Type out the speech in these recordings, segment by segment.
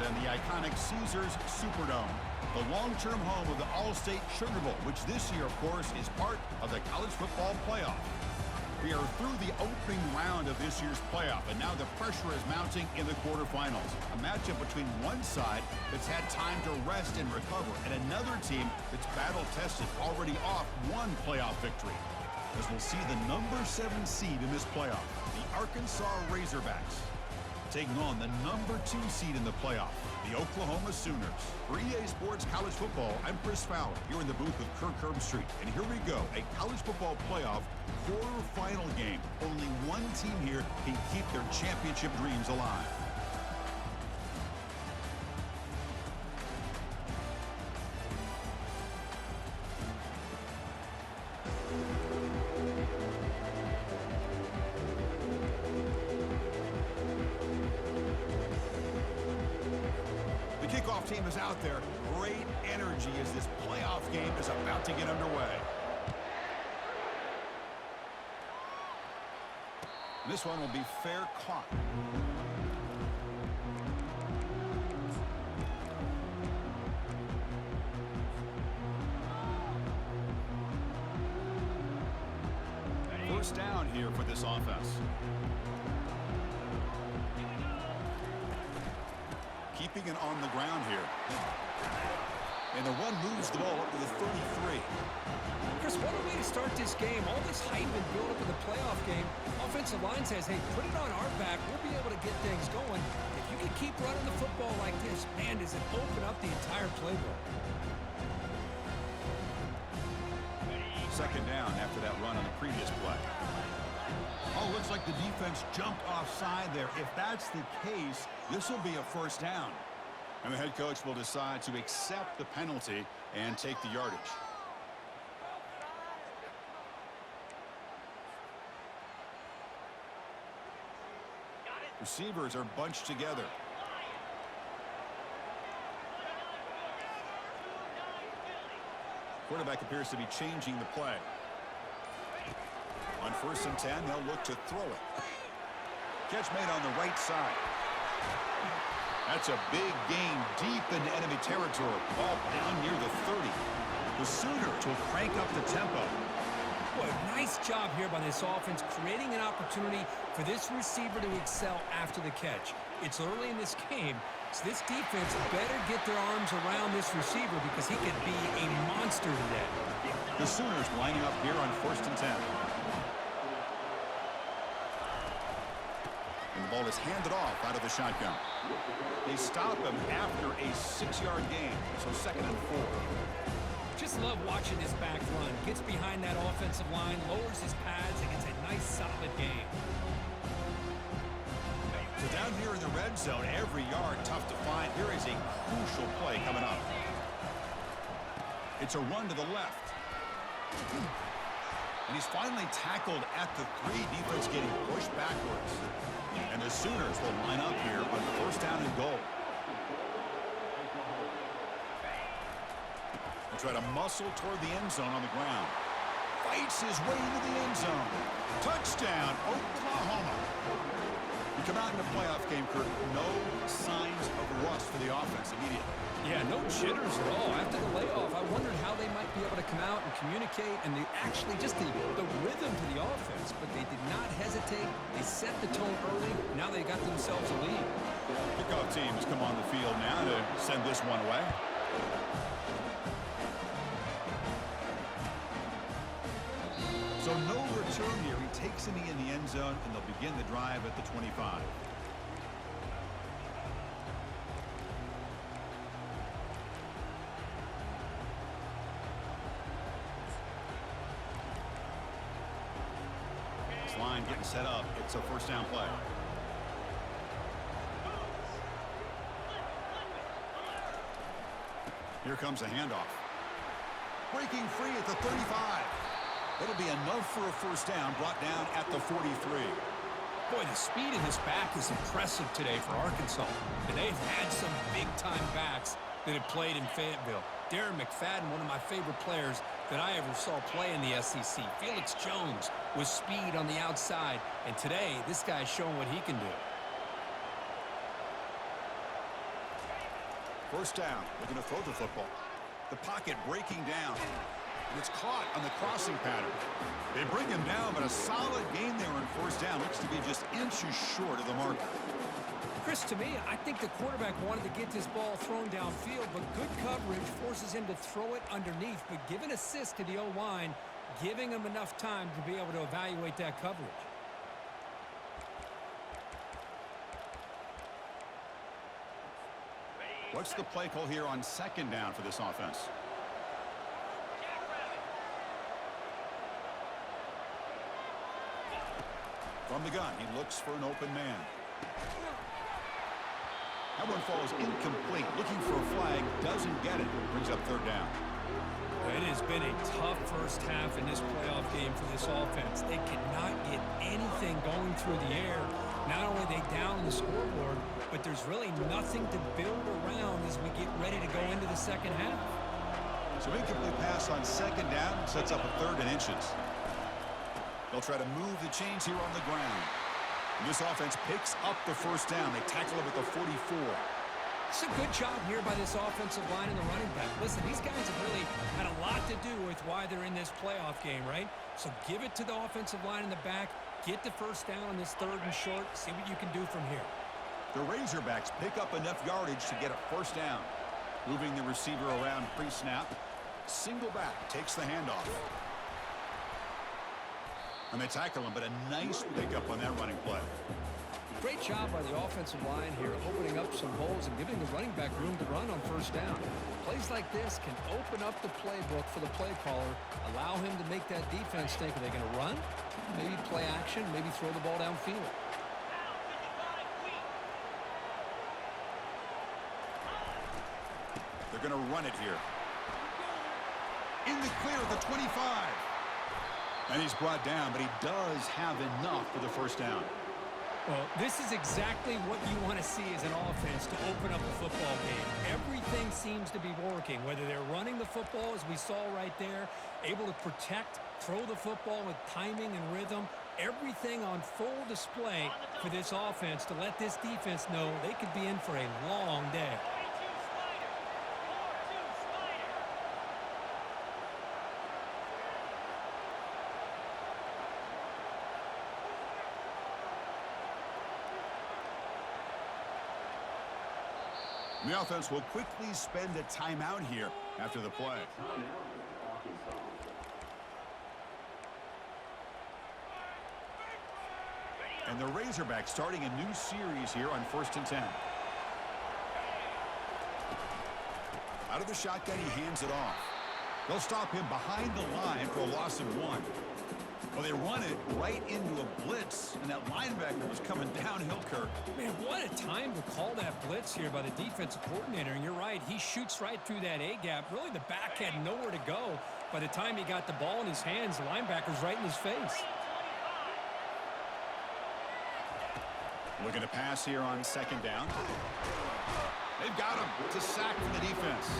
than the iconic Caesars Superdome, the long-term home of the All-State Sugar Bowl, which this year, of course, is part of the college football playoff. We are through the opening round of this year's playoff, and now the pressure is mounting in the quarterfinals. A matchup between one side that's had time to rest and recover, and another team that's battle-tested, already off one playoff victory. As we'll see the number 7 seed in this playoff, the Arkansas Razorbacks, taking on the number 2 seed in the playoff, the Oklahoma Sooners. For EA Sports College Football, I'm Chris Fowler, here in the booth with Kirk Herbstreit. And here we go, a college football playoff quarterfinal game. Only one team here can keep their championship dreams alive. The kickoff team is out there. Great energy as this playoff game is about to get underway. This one will be fair caught. First down here for this offense. Keeping it on the ground here. And the run moves the ball up to the 33. Chris, what a way to start this game. All this hype and build-up in the playoff game. Offensive line says, hey, put it on our back. We'll be able to get things going. If you can keep running the football like this, man, does it open up the entire playbook. Second down after that run on the previous play. Oh, looks like the defense jumped offside there. If that's the case, this will be a first down. And the head coach will decide to accept the penalty and take the yardage. Receivers are bunched together. Quarterback appears to be changing the play. On 1st and 10, they'll look to throw it. Catch made on the right side. That's a big gain deep into enemy territory. Ball down near the 30. The Sooners will crank up the tempo. Boy, nice job here by this offense, creating an opportunity for this receiver to excel after the catch. It's early in this game, so this defense better get their arms around this receiver because he could be a monster today. The Sooners lining up here on 1st and 10. And the ball is handed off out of the shotgun. They stop him after a 6-yard gain, so 2nd and 4. Just love watching this back run. Gets behind that offensive line, lowers his pads, and gets a nice solid gain. So down here in the red zone, every yard tough to find. Here is a crucial play coming up. It's a run to the left. And he's finally tackled at the 3. Defense getting pushed backwards. And the Sooners will line up here on 1st down and goal. He'll try to muscle toward the end zone on the ground. Fights his way into the end zone. Touchdown, Oklahoma. You come out in the playoff game, Kirk, no signs of rust for the offense immediately. Yeah, no jitters at all. After the layoff, I wondered how they might be able to come out and communicate and actually just the rhythm to the offense. But they did not hesitate. They set the tone early. Now they got themselves a lead. Kickoff teams come on the field now to send this one away. So no return here. He takes a knee in the end zone, and they'll begin the drive at the 25. This line getting set up. It's a 1st down play. Here comes a handoff. Breaking free at the 35. That'll be enough for a 1st down, brought down at the 43. Boy, the speed in this back is impressive today for Arkansas. And they've had some big-time backs that have played in Fayetteville. Darren McFadden, one of my favorite players that I ever saw play in the SEC. Felix Jones with speed on the outside. And today, this guy's showing what he can do. First down, looking to throw the football. The pocket breaking down. And it's caught on the crossing pattern. They bring him down, but a solid gain there on first down. Looks to be just inches short of the marker. Chris, to me, I think the quarterback wanted to get this ball thrown downfield, but good coverage forces him to throw it underneath. But give an assist to the O-line, giving him enough time to be able to evaluate that coverage. What's the play call here on second down for this offense? From the gun, he looks for an open man. That one falls incomplete. Looking for a flag, doesn't get it. Brings up third down. It has been a tough first half in this playoff game for this offense. They cannot get anything going through the air. Not only are they down the scoreboard, but there's really nothing to build around as we get ready to go into the second half. So incomplete pass on second down sets up a third and inches. They'll try to move the chains here on the ground. And this offense picks up the first down. They tackle him at the 44. It's a good job here by this offensive line and the running back. Listen, these guys have really had a lot to do with why they're in this playoff game, right? So give it to the offensive line in the back. Get the first down on this third and short. See what you can do from here. The Razorbacks pick up enough yardage to get a first down. Moving the receiver around pre-snap. Single back takes the handoff. And they tackle him, but a nice pickup on that running play. Great job by the offensive line here, opening up some holes and giving the running back room to run on first down. Plays like this can open up the playbook for the play caller, allow him to make that defense think, are they going to run? Maybe play action, maybe throw the ball downfield. They're going to run it here. In the clear at the 25. And he's brought down, but he does have enough for the first down. Well, this is exactly what you want to see as an offense to open up a football game. Everything seems to be working, whether they're running the football, as we saw right there, able to protect, throw the football with timing and rhythm, everything on full display for this offense to let this defense know they could be in for a long day. The offense will quickly spend a timeout here after the play. And the Razorbacks starting a new series here on 1st and 10. Out of the shotgun, he hands it off. They'll stop him behind the line for a loss of 1. Well, they run it right into a blitz, and that linebacker was coming downhill, Kirk. Man, what a time to call that blitz here by the defensive coordinator. And you're right, he shoots right through that A-gap. Really, the back had nowhere to go. By the time he got the ball in his hands, the linebacker's right in his face. Looking to pass here on second down. They've got him. It's a sack from the defense.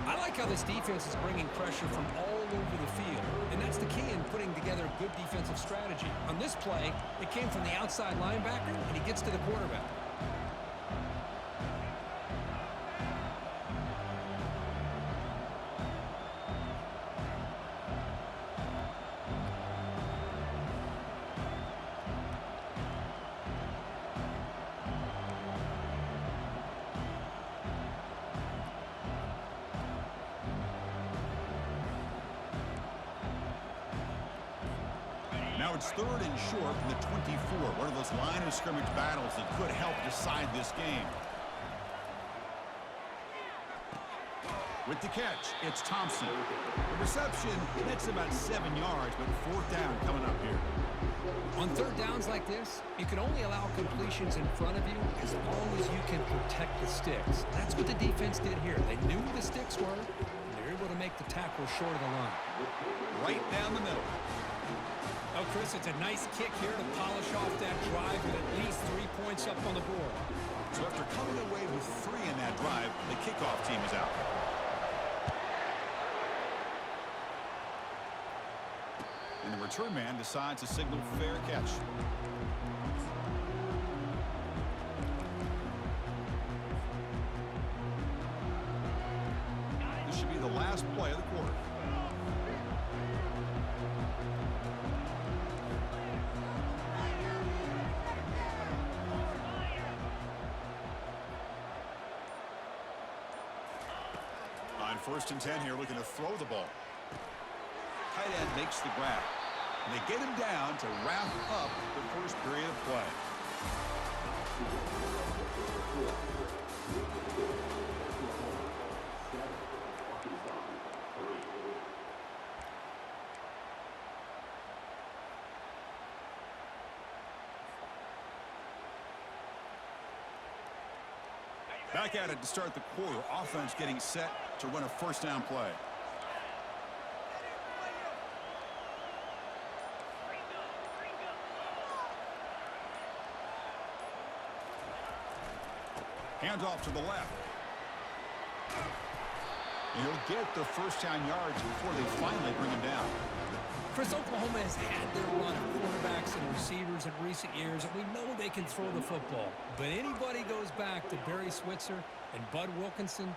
I like how this defense is bringing pressure from all over the field, and that's the key in putting together a good defensive strategy. On this play, it came from the outside linebacker, and he gets to the quarterback. Now it's third and short from the 24. One of those line of scrimmage battles that could help decide this game. With the catch, it's Thompson. The reception, that's about 7 yards, but fourth down coming up here. On third downs like this, you can only allow completions in front of you as long as you can protect the sticks. That's what the defense did here. They knew the sticks were, and they're able to make the tackle short of the line. Right down the middle. Oh, Chris, it's a nice kick here to polish off that drive with at least 3 points up on the board. So after coming away with 3 in that drive, the kickoff team is out. And the return man decides to signal fair catch. the last play of the quarter. On 1st and 10 here, looking to throw the ball. Tight end makes the grab. And they get him down to wrap up the first period of play. Back at it to start the quarter. Offense getting set to run a first down play. Hand off to the left. And he'll get the first down yards before they finally bring him down. Chris, Oklahoma has had their run of quarterbacks and receivers in recent years, and we know they can throw the football. But anybody goes back to Barry Switzer and Bud Wilkinson,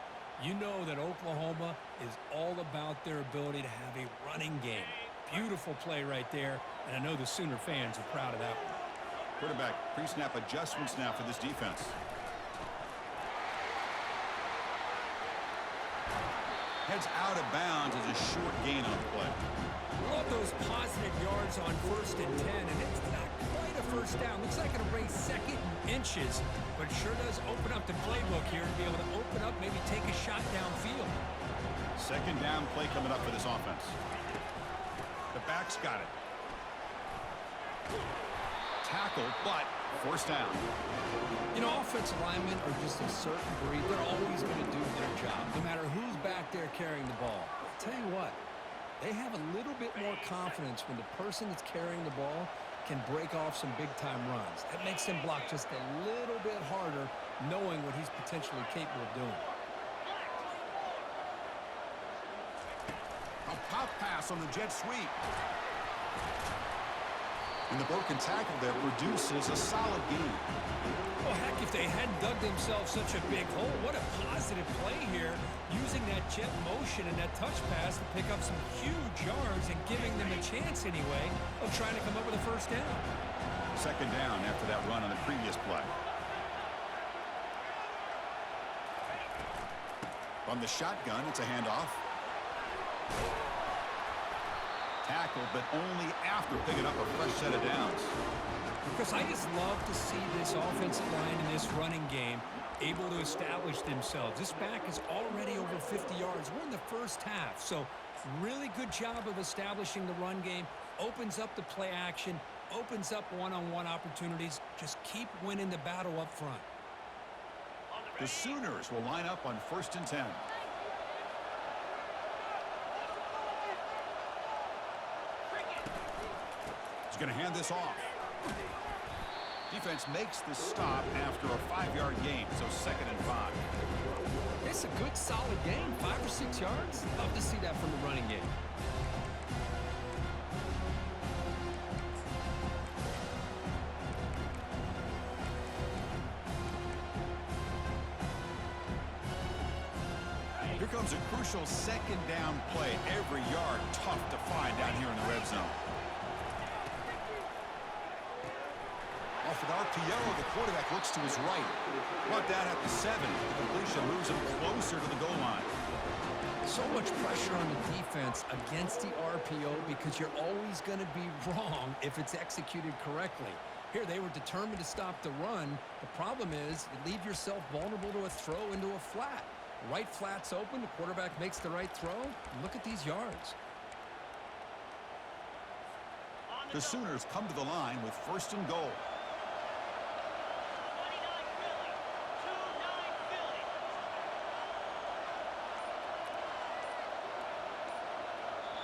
you know that Oklahoma is all about their ability to have a running game. Beautiful play right there, and I know the Sooner fans are proud of that one. Quarterback pre-snap adjustments now for this defense. Heads out of bounds as a short gain on the play. Love those positive yards on 1st and 10, and it's not quite a first down. Looks like it'll bring second and inches, but it sure does open up the playbook here to be able to open up, maybe take a shot downfield. Second down play coming up for this offense. The back's got it. Tackle, but first down. You know, offensive linemen are just a certain breed. They're always going to do their job, no matter who's back there carrying the ball. I'll tell you what, they have a little bit more confidence when the person that's carrying the ball can break off some big-time runs. That makes them block just a little bit harder, knowing what he's potentially capable of doing. A pop pass on the jet sweep. And the broken tackle there produces a solid gain. Well, heck, if they hadn't dug themselves such a big hole, what a positive play here, using that jet motion and that touch pass to pick up some huge yards and giving them a chance anyway of trying to come up with a first down. Second down after that run on the previous play. From the shotgun, it's a handoff. Tackle, but only after picking up a fresh set of downs. Because I just love to see this offensive line in this running game able to establish themselves. This back is already over 50 yards. We're in the first half, so really good job of establishing the run game. Opens up the play action, opens up one-on-one opportunities. Just keep winning the battle up front. The Sooners will line up on 1st and 10. He's going to hand this off. Defense makes the stop after a 5-yard gain, so 2nd and 5. It's a good, solid game. 5 or 6 yards. Love to see that from the running game. Here comes a crucial 2nd down play. Every yard tough to find down here in the red zone. Off an RPO, the quarterback looks to his right. Brought down at the 7. The completion moves him closer to the goal line. So much pressure on the defense against the RPO because you're always going to be wrong if it's executed correctly. Here, they were determined to stop the run. The problem is you leave yourself vulnerable to a throw into a flat. Right flat's open. The quarterback makes the right throw. Look at these yards. The Sooners come to the line with 1st and goal.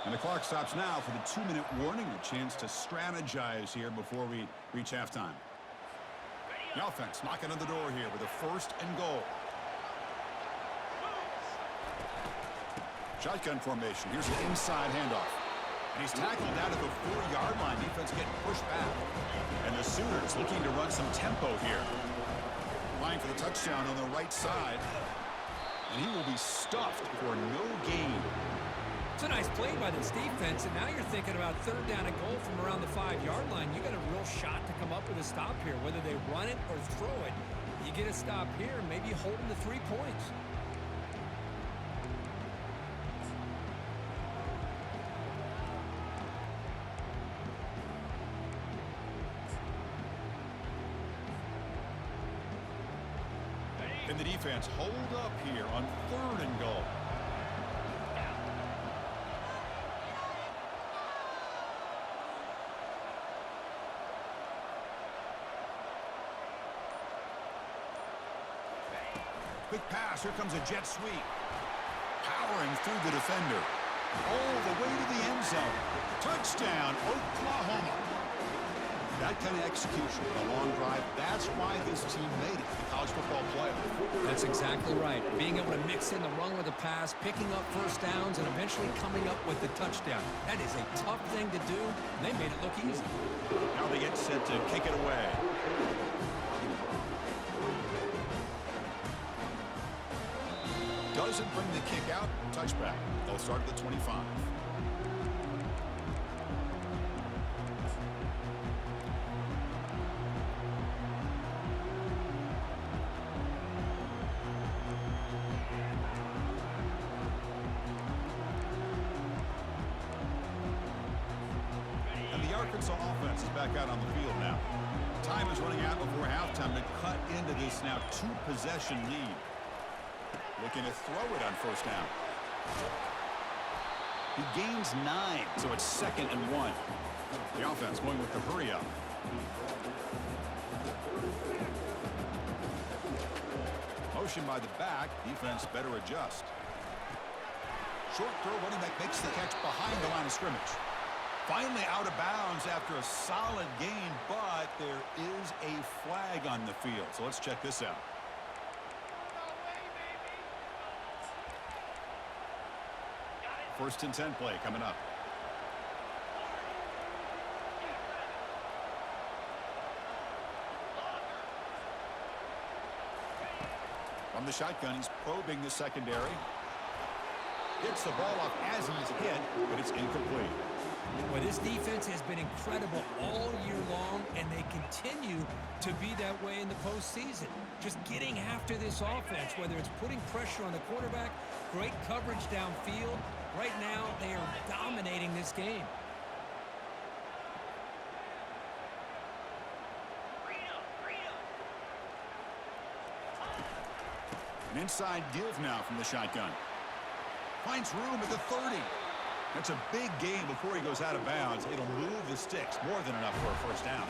And the clock stops now for the 2-minute warning. A chance to strategize here before we reach halftime. The offense knocking on the door here with a 1st and goal. Shotgun formation. Here's an inside handoff. And he's tackled down at the 4-yard line. Defense getting pushed back. And the Sooners looking to run some tempo here. Line for the touchdown on the right side. And he will be stuffed for no gain. It's a nice play by this defense, and now you're thinking about third down and goal from around the 5-yard line. You got a real shot to come up with a stop here, whether they run it or throw it. You get a stop here, maybe holding the 3 points. And the defense hold up here on 3rd and goal. Quick pass. Here comes a jet sweep. Powering through the defender. All the way to the end zone. Touchdown, Oklahoma. That kind of execution on a long drive, that's why this team made it to the college football playoff. That's exactly right. Being able to mix in the run with the pass, picking up first downs, and eventually coming up with the touchdown. That is a tough thing to do, and they made it look easy. Now they get set to kick it away. Doesn't bring the kick out. Touchback. They'll start at the 25. And the Arkansas offense is back out on the field now. Time is running out before halftime to cut into this now 2-possession lead. Looking to throw it on first down. He gains 9, so it's 2nd and 1. The offense going with the hurry up. Motion by the back. Defense better adjust. Short throw, running back makes the catch behind the line of scrimmage. Finally out of bounds after a solid gain, but there is a flag on the field. So let's check this out. First and 10 play coming up. From the shotgun, he's probing the secondary. Gets the ball off as he's hit, but it's incomplete. Well, this defense has been incredible all year long, and they continue to be that way in the postseason. Just getting after this offense, whether it's putting pressure on the quarterback, great coverage downfield. Right now, they are dominating this game. An inside give now from the shotgun. Finds room at the 30. That's a big gain before he goes out of bounds. It'll move the sticks, more than enough for a first down.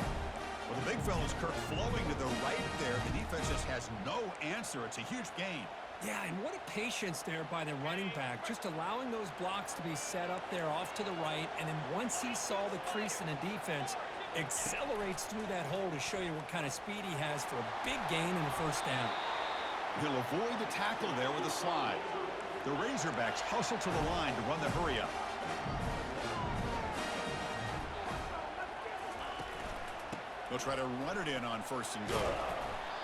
Well, the big fella's Kirk flowing to the right there. The defense just has no answer. It's a huge gain. Yeah, and what a patience there by the running back, just allowing those blocks to be set up there off to the right, and then once he saw the crease in the defense, accelerates through that hole to show you what kind of speed he has for a big gain and a first down. He'll avoid the tackle there with a slide. The Razorbacks hustle to the line to run the hurry up. They'll try to run it in on first and goal.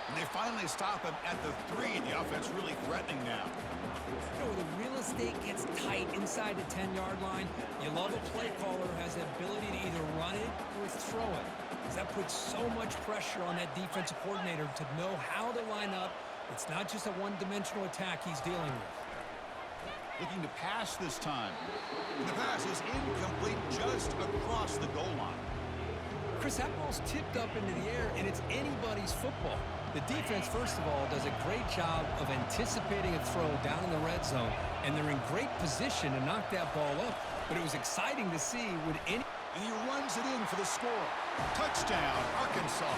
And they finally stop him at the 3. The offense really threatening now. You know, the real estate gets tight inside the 10-yard line. You love a play caller who has the ability to either run it or throw it. Because that puts so much pressure on that defensive coordinator to know how to line up. It's not just a one-dimensional attack he's dealing with. Looking to pass this time. The pass is incomplete just across the goal line. Chris, that ball's tipped up into the air, and it's anybody's football. The defense, first of all, does a great job of anticipating a throw down in the red zone, and they're in great position to knock that ball up. But it was exciting to see would any... And he runs it in for the score. Touchdown, Arkansas.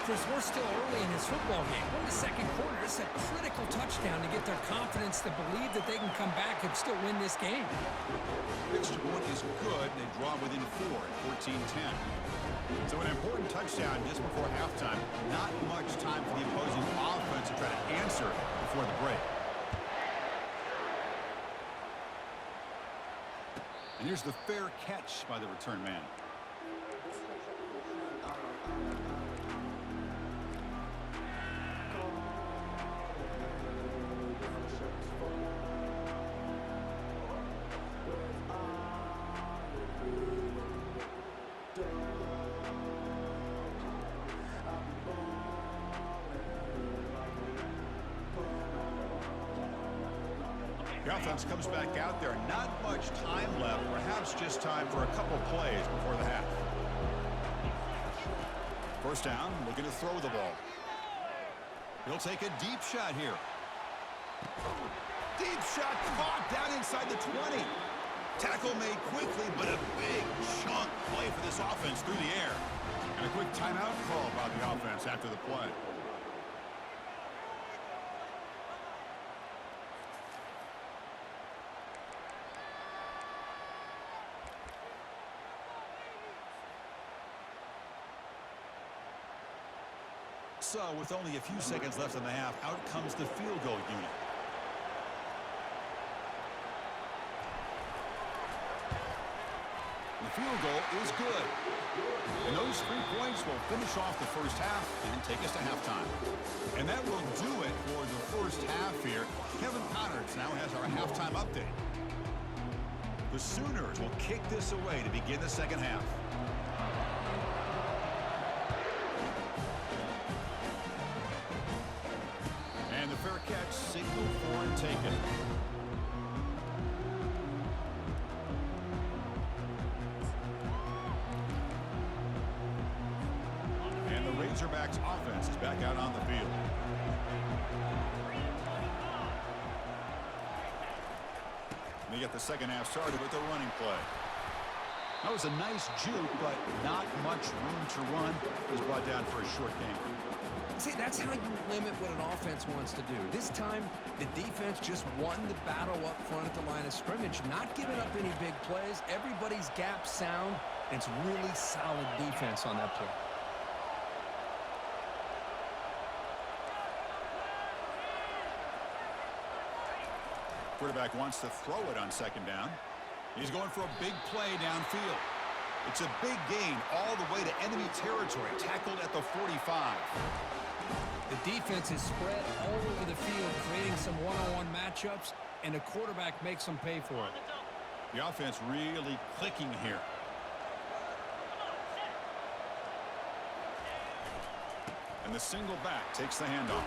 Chris, we're still early in this football game. We're in the second quarter. It's a critical touchdown to get their confidence to believe that they can come back and still win this game. Extra point is good. They draw within 4 at 14-10. So an important touchdown just before halftime. Not much time for the opposing offense to try to answer before the break. And here's the fair catch by the return man. The offense comes back out there. Not much time left. Perhaps just time for a couple plays before the half. First down, looking to throw the ball. He'll take a deep shot here. Deep shot caught down inside the 20. Tackle made quickly, but a big chunk play for this offense through the air. And a quick timeout call by the offense after the play. So, with only a few seconds left in the half, out comes the field goal unit. The field goal is good. And those 3 points will finish off the first half and take us to halftime. And that will do it for the first half here. Kevin Connors now has our halftime update. The Sooners will kick this away to begin the second half. And the fair catch signaled for and taken. And the Razorbacks offense is back out on the field. And they get the second half started with the running play. That was a nice juke, but not much room to run. He was brought down for a short gain. See, that's how you limit what an offense wants to do. This time, the defense just won the battle up front at the line of scrimmage, not giving up any big plays. Everybody's gap sound, and it's really solid defense on that play. Quarterback wants to throw it on second down. He's going for a big play downfield. It's a big gain all the way to enemy territory, tackled at the 45. The defense is spread all over the field, creating some one-on-one matchups, and the quarterback makes them pay for it. The offense really clicking here. And the single back takes the handoff.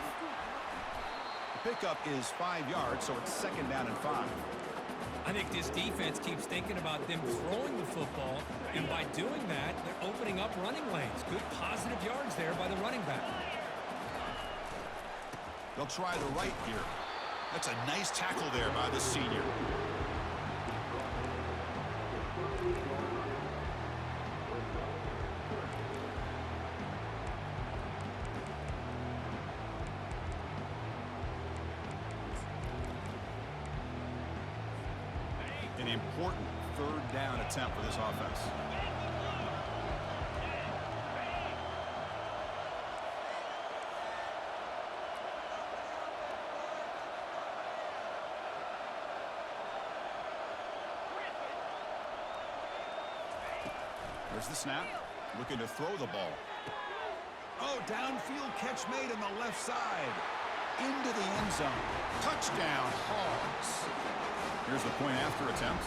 The pickup is 5 yards, so it's second down and 5. I think this defense keeps thinking about them throwing the football, and by doing that, they're opening up running lanes. Good positive yards there by the running back. They'll try the right here. That's a nice tackle there by the senior. An important third down attempt for this offense. There's the snap. Looking to throw the ball. Oh, downfield catch made on the left side. Into the end zone. Touchdown, Hogs. Here's the point after attempt.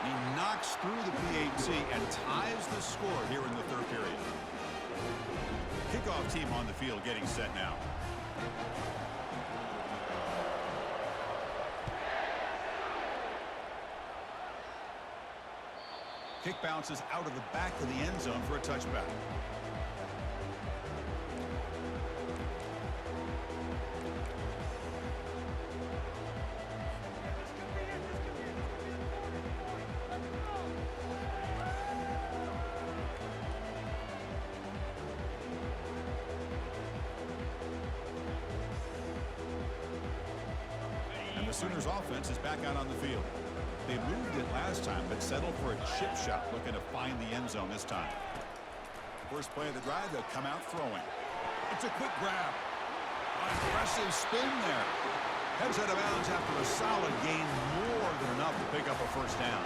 He knocks through the PAT and ties the score here in the third period. Kickoff team on the field getting set now. Kick bounces out of the back of the end zone for a touchback. And the Sooners offense is back out on the field. They moved it last time, but settled for a chip shot, looking to find the end zone this time. First play of the drive, they'll come out throwing. It's a quick grab. An impressive spin there. Heads out of bounds after a solid gain, more than enough to pick up a first down.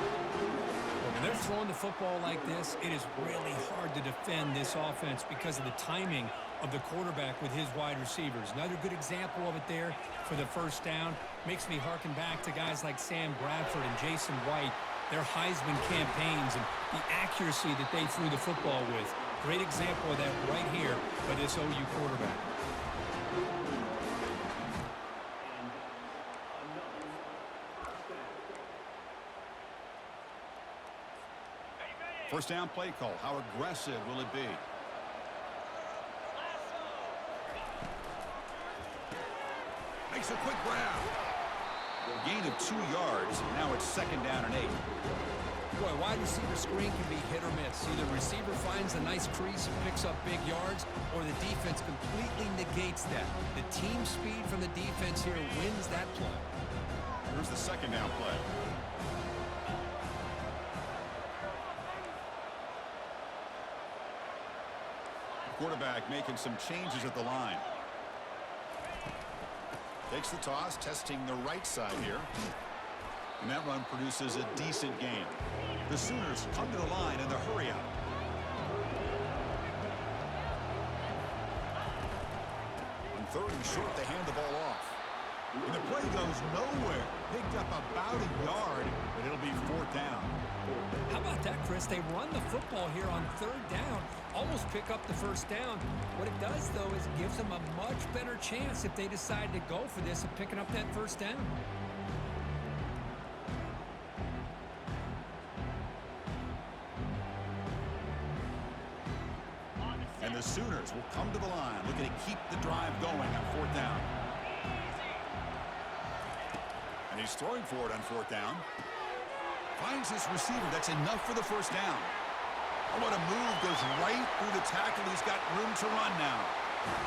When they're throwing the football like this, it is really hard to defend this offense because of the timing of the quarterback with his wide receivers. Another good example of it there for the first down. Makes me harken back to guys like Sam Bradford and Jason White, their Heisman campaigns and the accuracy that they threw the football with. Great example of that right here by this OU quarterback. First down play call. How aggressive will it be? Makes a quick grab. Gain of 2 yards. Now it's 2nd down and 8. Boy, wide receiver screen can be hit or miss. Either receiver finds a nice crease and picks up big yards, or the defense completely negates that. The team speed from the defense here wins that play. Here's the 2nd down play. The quarterback making some changes at the line. Takes the toss, testing the right side here. And that run produces a decent gain. The Sooners come to the line in the hurry out. On 3rd and short, they hand the ball off. And the play goes nowhere. Picked up about a yard, but it'll be 4th down. How about that, Chris? They run the football here on 3rd down, almost pick up the 1st down. What it does, though, is it gives them a much better chance if they decide to go for this of picking up that 1st down. And the Sooners will come to the line, looking to keep the drive going on 4th down. And he's throwing for it on 4th down. Finds his receiver. That's enough for the 1st down. Oh, what a move. Goes right through the tackle. He's got room to run now.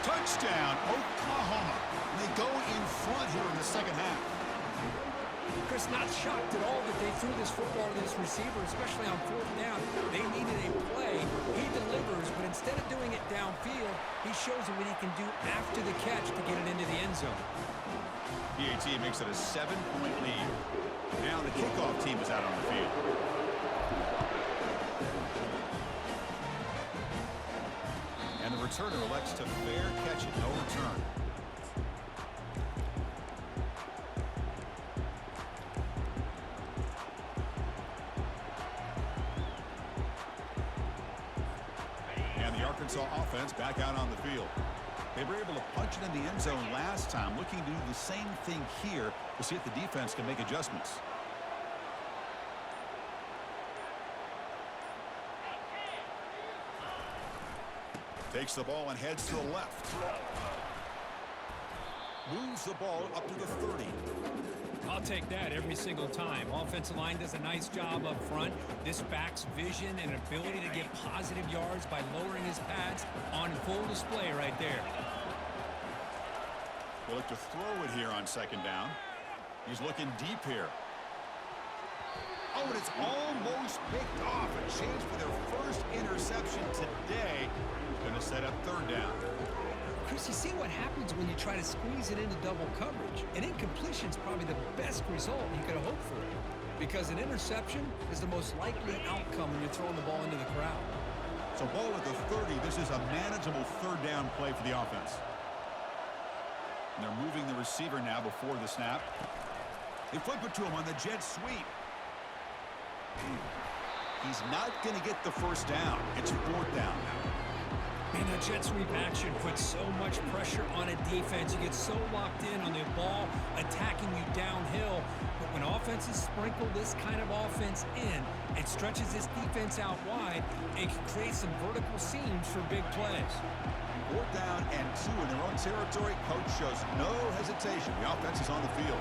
Touchdown, Oklahoma. And they go in front here in the 2nd half. Chris, not shocked at all that they threw this football to this receiver, especially on 4th down. They needed a play. He delivers, but instead of doing it downfield, he shows them what he can do after the catch to get it into the end zone. PAT makes it a 7-point lead. Now the kickoff team is out on the field. And the returner elects to fair catch it. No return. And the Arkansas offense back out on the field. They were able to punch it in the end zone last time, looking to do the same thing here to see if the defense can make adjustments. Takes the ball and heads to the left. Moves the ball up to the 30. I'll take that every single time. Offensive line does a nice job up front. This back's vision and ability to get positive yards by lowering his pads on full display right there. They look to throw it here on 2nd down. He's looking deep here. Oh, and it's almost picked off. A chance for their first interception today. Going to set up 3rd down. Chris, you see what happens when you try to squeeze it into double coverage. An incompletion is probably the best result you could have hoped for, because an interception is the most likely outcome when you're throwing the ball into the crowd. So ball at the 30. This is a manageable 3rd down play for the offense. And they're moving the receiver now before the snap. They flip it to him on the jet sweep. He's not going to get the 1st down. It's 4th down now. Man, that jet sweep action puts so much pressure on a defense. You get so locked in on the ball attacking you downhill. But when offenses sprinkle this kind of offense in, it stretches this defense out wide. It can create some vertical seams for big plays. 4th down and 2 in their own territory. Coach shows no hesitation. The offense is on the field.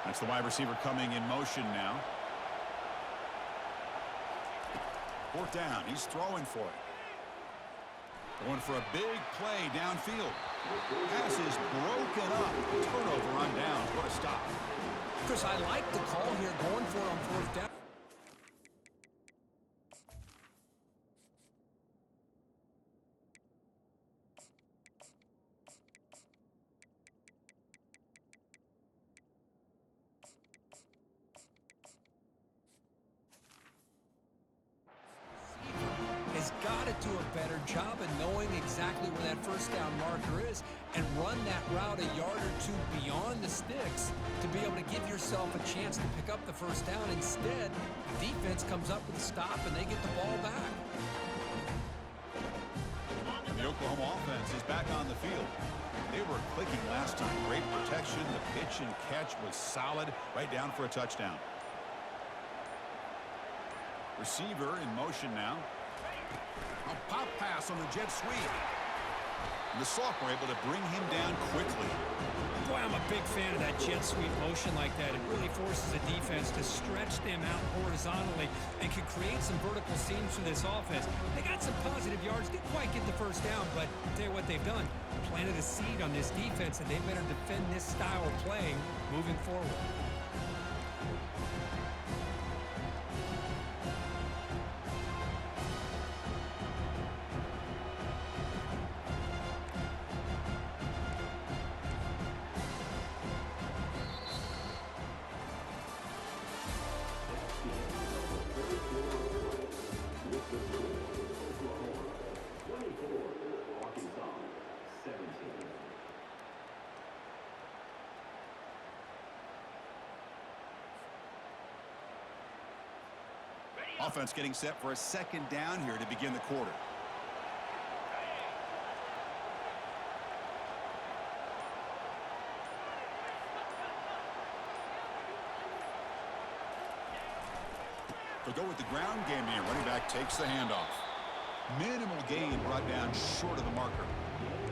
That's the wide receiver coming in motion now. 4th down. He's throwing for it. Going for a big play downfield. Pass is broken up. Turnover on downs. What a stop. Chris, I like the call here, going for it on 4th down. Has got to do a better job of knowing exactly where that 1st down marker is and run that route a yard or 2 beyond the sticks to be able to give yourself a chance to pick up the 1st down. Instead, the defense comes up with a stop and they get the ball back. And the Oklahoma offense is back on the field. They were clicking last time. Great protection. The pitch and catch was solid. Right down for a touchdown. Receiver in motion now. A pop pass on the jet sweep. And the sophomore able to bring him down quickly. Boy, I'm a big fan of that jet sweep motion like that. It really forces the defense to stretch them out horizontally and can create some vertical seams for this offense. They got some positive yards. Didn't quite get the first down, but I'll tell you what they've done. Planted a seed on this defense, and they better defend this style of playing moving forward. Offense getting set for a second down here to begin the quarter. They'll go with the ground game here. Running back takes the handoff. Minimal gain brought down short of the marker.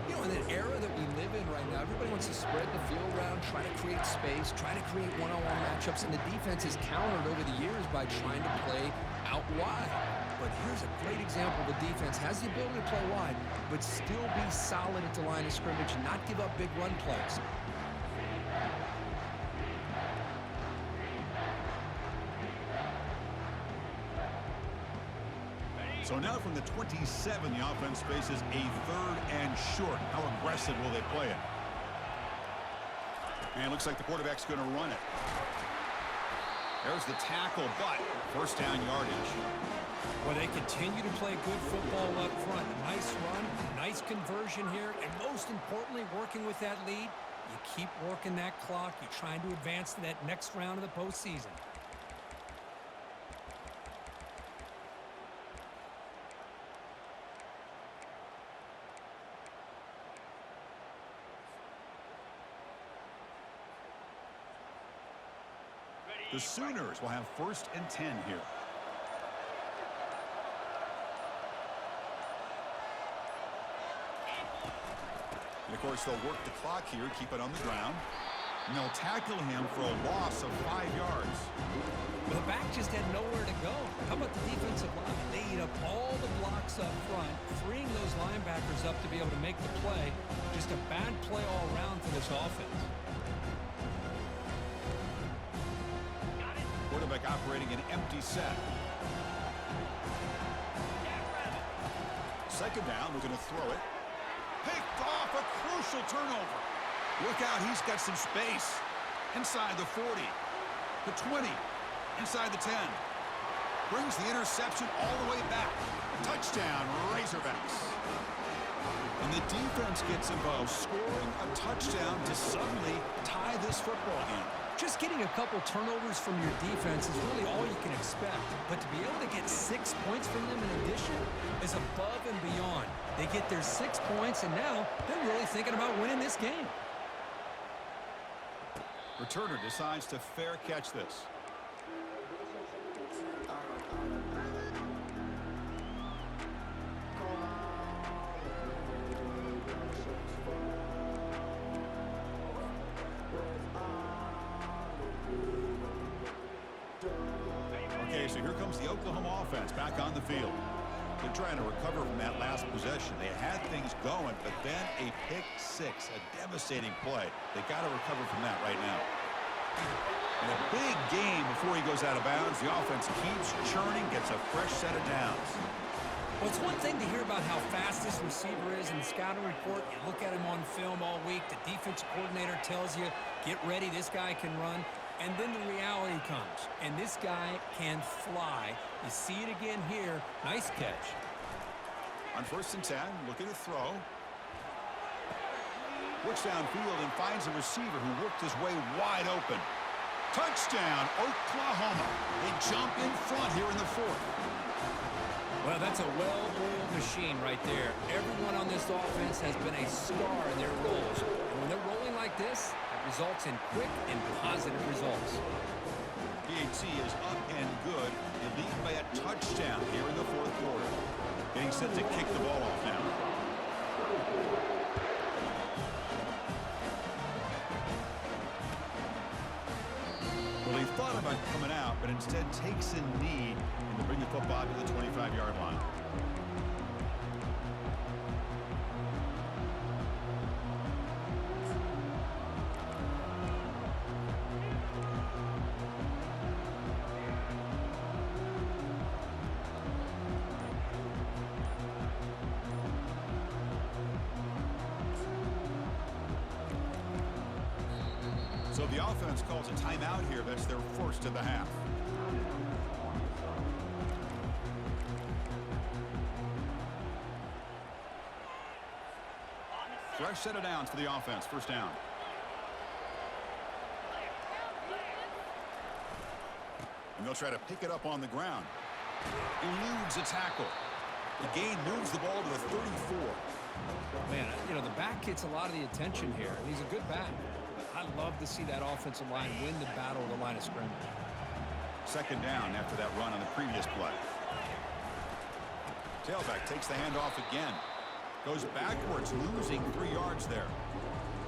You know, in an era that we live in right now, everybody wants to spread the field around, try to create space, try to create one-on-one matchups, and the defense has countered over the years by trying to play out wide. But here's a great example. The defense has the ability to play wide, but still be solid at the line of scrimmage and not give up big run plays. So now from the 27, the offense faces a 3rd and short. How aggressive will they play it? And it looks like the quarterback's going to run it. There's the tackle, but first down yardage. Well, they continue to play good football up front. Nice run, nice conversion here, and most importantly, working with that lead, you keep working that clock. You're trying to advance to that next round of the postseason. The Sooners will have 1st and 10 here. And of course, they'll work the clock here, keep it on the ground. And they'll tackle him for a loss of 5 yards. Well, the back just had nowhere to go. How about the defensive line? They eat up all the blocks up front, freeing those linebackers up to be able to make the play. Just a bad play all around for this offense. Quarterback operating an empty set. Second down, looking to throw it. Picked off, a crucial turnover. Look out, he's got some space. Inside the 40, the 20, inside the 10. Brings the interception all the way back. Touchdown, Razorbacks. And the defense gets involved, scoring a touchdown to suddenly tie this football game. Just getting a couple turnovers from your defense is really all you can expect. But to be able to get 6 points from them in addition is above and beyond. They get their 6 points, and now they're really thinking about winning this game. Returner decides to fair catch this. Okay, so here comes the Oklahoma offense back on the field. They're trying to recover from that last possession. They had things going, but then a pick 6, a devastating play. They got to recover from that right now. And a big game before he goes out of bounds. The offense keeps churning, gets a fresh set of downs. Well, it's one thing to hear about how fast this receiver is in the scouting report. You look at him on film all week. The defensive coordinator tells you, get ready, this guy can run. And then the reality comes, and this guy can fly. You see it again here. Nice catch. On 1st and 10, looking to throw. Works downfield and finds a receiver who worked his way wide open. Touchdown, Oklahoma. They jump in front here in the 4th. Well, that's a well-oiled machine right there. Everyone on this offense has been a star in their roles. And when they're rolling like this, it results in quick and positive results. PAT is up and good. They lead by a touchdown here in the fourth quarter. Getting set to kick the ball off now. Well, he thought about coming out, but instead takes a knee and to bring the football to the 25-yard line. So the offense calls a timeout here. That's their first of the half. Fresh set of downs for the offense. First down. And they'll try to pick it up on the ground. Eludes a tackle. The gain moves the ball to the 34. Man, you know, the back gets a lot of the attention here. He's a good back. I love to see that offensive line win the battle of the line of scrimmage. Second down after that run on the previous play. Tailback takes the handoff again. Goes backwards, losing 3 yards there.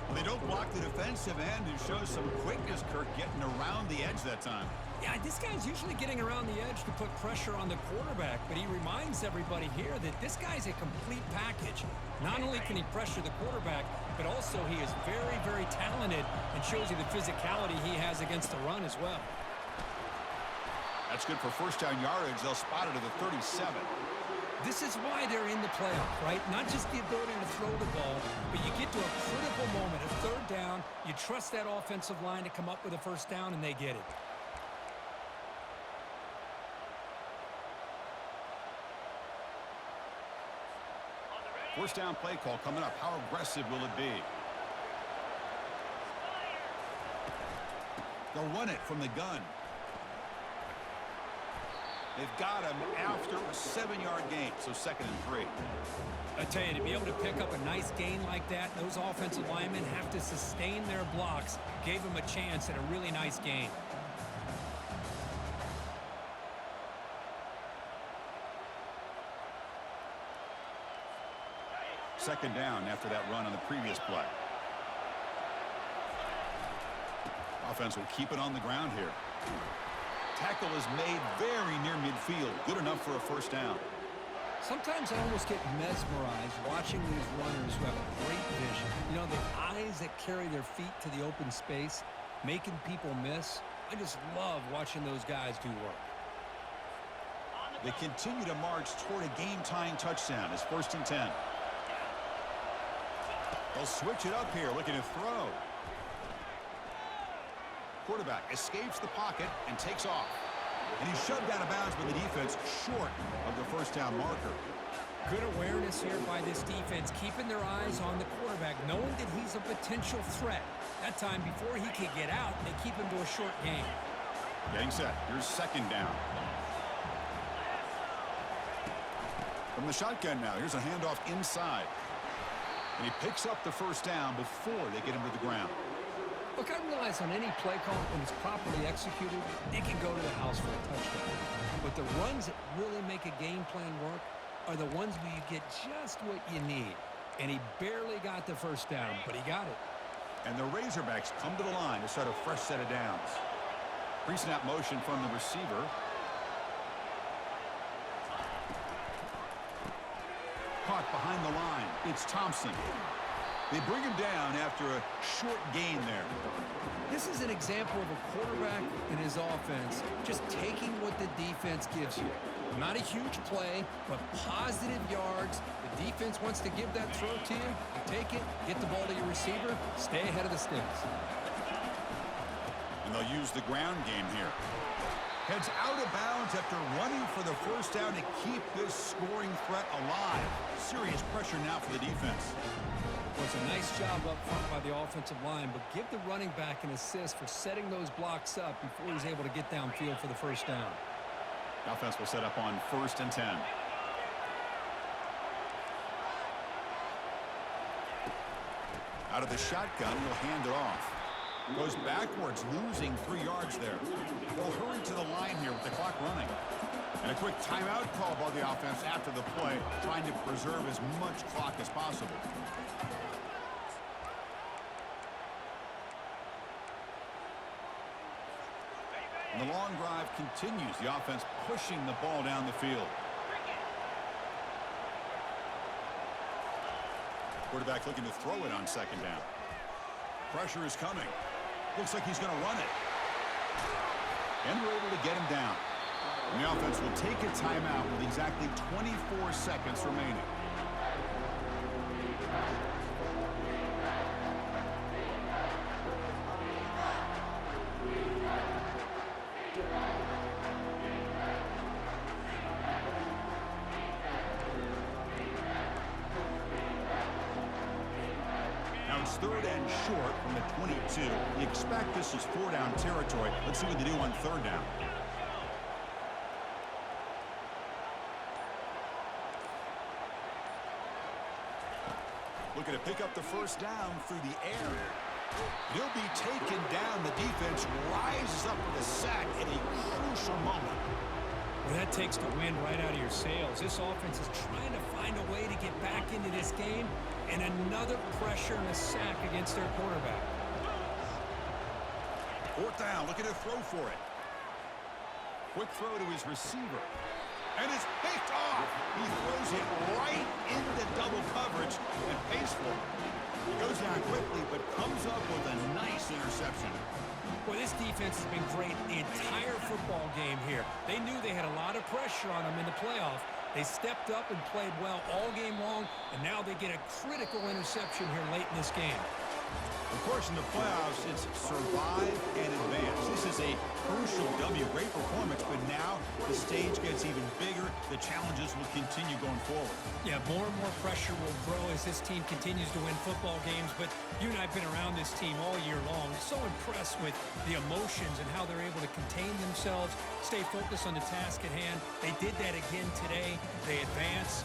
Well, they don't block the defensive end and show some quickness, Kirk, getting around the edge that time. Yeah, this guy's usually getting around the edge to put pressure on the quarterback, but he reminds everybody here that this guy's a complete package. Not only can he pressure the quarterback, but also he is very, very talented and shows you the physicality he has against the run as well. That's good for first down yardage. They'll spot it at the 37. This is why they're in the playoff, right? Not just the ability to throw the ball, but you get to a critical moment, a third down, you trust that offensive line to come up with a first down, and they get it. First down play call coming up. How aggressive will it be? They'll run it from the gun. They've got him after a 7-yard gain, so 2nd and 3. I tell you, to be able to pick up a nice gain like that, those offensive linemen have to sustain their blocks. Gave them a chance at a really nice gain. Second down after that run on the previous play. Offense will keep it on the ground here. Tackle is made very near midfield. Good enough for a first down. Sometimes I almost get mesmerized watching these runners who have a great vision. You know, the eyes that carry their feet to the open space, making people miss. I just love watching those guys do work. They continue to march toward a game-tying touchdown. It's 1st and 10. They'll switch it up here, looking to throw. Quarterback escapes the pocket and takes off. And he's shoved out of bounds by the defense short of the first down marker. Good awareness here by this defense, keeping their eyes on the quarterback, knowing that he's a potential threat. That time, before he can get out, they keep him to a short game. Getting set. Here's second down. From the shotgun now, here's a handoff inside. And he picks up the first down before they get him to the ground. Look, I realize on any play call, when it's properly executed, it can go to the house for a touchdown. But the runs that really make a game plan work are the ones where you get just what you need. And he barely got the first down, but he got it. And the Razorbacks come to the line to start a fresh set of downs. Pre-snap motion from the receiver. Caught behind the line. It's Thompson. They bring him down after a short gain there. This is an example of a quarterback and his offense just taking what the defense gives you. Not a huge play, but positive yards. The defense wants to give that throw to you. You take it, get the ball to your receiver, stay ahead of the sticks. And they'll use the ground game here. Heads out of bounds after running for the first down to keep this scoring threat alive. Serious pressure now for the defense. Well, it's a nice job up front by the offensive line, but give the running back an assist for setting those blocks up before he's able to get downfield for the first down. The offense will set up on 1st and 10. Out of the shotgun, he'll hand it off. Goes backwards, losing 3 yards there. They'll hurry to the line here with the clock running. And a quick timeout call by the offense after the play, trying to preserve as much clock as possible. And the long drive continues. The offense pushing the ball down the field. Quarterback looking to throw it on second down. Pressure is coming. Looks like he's going to run it. And we're able to get him down. And the offense will take a timeout with exactly 24 seconds remaining. Now it's 3rd and short from the 22. You expect this is 4-down territory. Let's see what they do on 3rd down. Looking to pick up the 1st down through the air. He'll be taken down. The defense rises up with a sack at a crucial moment. Well, that takes the wind right out of your sails. This offense is trying to find a way to get back into this game, and another pressure and a sack against their quarterback. 4th down, looking to throw for it. Quick throw to his receiver. And it's picked off. He throws it right into double coverage and pays for it. He goes down quickly, but comes up with a nice interception. Well, this defense has been great the entire football game here. They knew they had a lot of pressure on them in the playoff. They stepped up and played well all game long, and now they get a critical interception here late in this game. Of course, in the playoffs, it's survive and advance. This is a crucial W. Great performance, but now the stage gets even bigger. The challenges will continue going forward. Yeah, more and more pressure will grow as this team continues to win football games, but you and I have been around this team all year long. So impressed with the emotions and how they're able to contain themselves, stay focused on the task at hand. They did that again today. They advance.